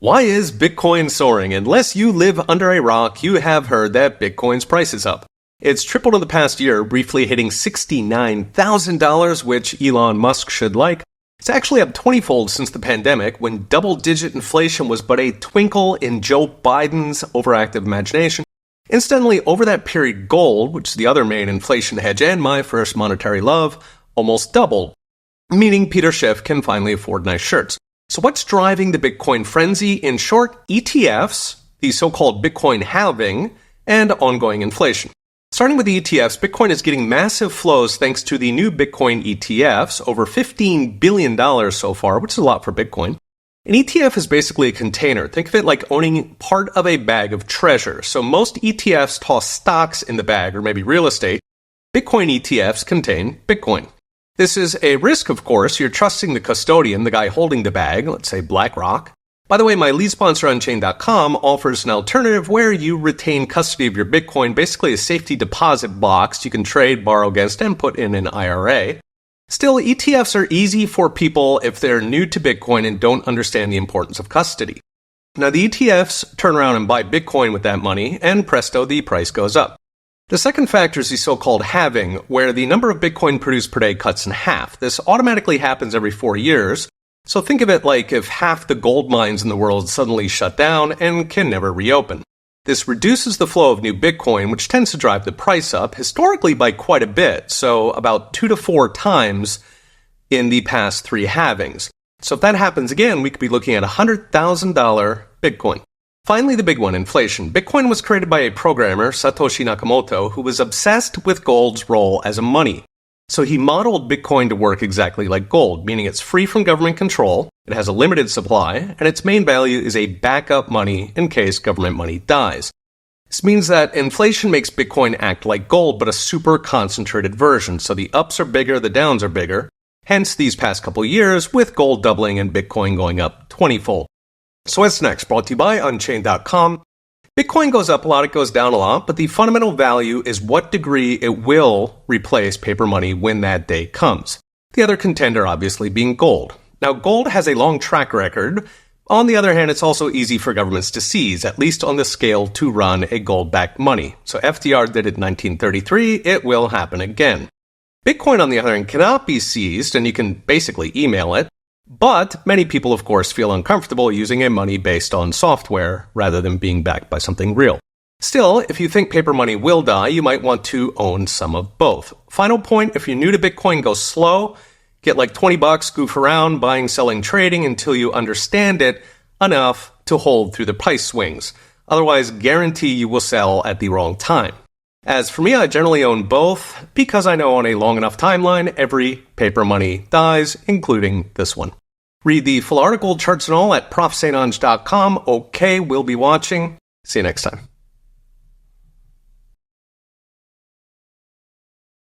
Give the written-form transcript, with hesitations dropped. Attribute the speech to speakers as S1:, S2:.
S1: Why is Bitcoin soaring? Unless you live under a rock, you have heard that Bitcoin's price is up. It's tripled in the past year, briefly hitting $69,000, which Elon Musk should like. It's actually up 20-fold since the pandemic, when double-digit inflation was but a twinkle in Joe Biden's overactive imagination. Incidentally, over that period, gold, which is the other main inflation hedge and my first monetary love, almost doubled, meaning Peter Schiff can finally afford nice shirts. So what's driving the Bitcoin frenzy? In short, ETFs, the so-called Bitcoin halving, and ongoing inflation. Starting with the ETFs, Bitcoin is getting massive flows thanks to the new Bitcoin ETFs, over $15 billion so far, which is a lot for Bitcoin. An ETF is basically a container. Think of it like owning part of a bag of treasure. So most ETFs toss stocks in the bag, or maybe real estate. Bitcoin ETFs contain Bitcoin. This is a risk, of course. You're trusting the custodian, the guy holding the bag, let's say BlackRock. By the way, my lead sponsor Unchained.com offers an alternative where you retain custody of your Bitcoin, basically a safety deposit box you can trade, borrow against, and put in an IRA. Still, ETFs are easy for people if they're new to Bitcoin and don't understand the importance of custody. Now, the ETFs turn around and buy Bitcoin with that money, and presto, the price goes up. The second factor is the so-called halving, where the number of Bitcoin produced per day cuts in half. This automatically happens every 4 years, so think of it like if half the gold mines in the world suddenly shut down and can never reopen. This reduces the flow of new Bitcoin, which tends to drive the price up, historically by quite a bit, so about 2 to 4 times in the past 3 halvings. So if that happens again, we could be looking at $100,000 Bitcoin. Finally, the big one, inflation. Bitcoin was created by a programmer, Satoshi Nakamoto, who was obsessed with gold's role as a money. So he modeled Bitcoin to work exactly like gold, meaning it's free from government control, it has a limited supply, and its main value is a backup money in case government money dies. This means that inflation makes Bitcoin act like gold, but a super concentrated version. So the ups are bigger, the downs are bigger. Hence these past couple years with gold doubling and Bitcoin going up 20-fold. So what's next? Brought to you by Unchained.com. Bitcoin goes up a lot, it goes down a lot, but the fundamental value is what degree it will replace paper money when that day comes. The other contender obviously being gold. Now, gold has a long track record. On the other hand, it's also easy for governments to seize, at least on the scale to run a gold-backed money. So FDR did it in 1933, it will happen again. Bitcoin, on the other hand, cannot be seized, and you can basically email it. But many people, of course, feel uncomfortable using a money based on software rather than being backed by something real. Still, if you think paper money will die, you might want to own some of both. Final point, if you're new to Bitcoin, go slow. Get like $20, goof around, buying, selling, trading until you understand it enough to hold through the price swings. Otherwise, guarantee you will sell at the wrong time. As for me, I generally own both because I know on a long enough timeline, every paper money dies, including this one. Read the full article, charts and all, at profsange.com. Okay, we'll be watching. See you next time.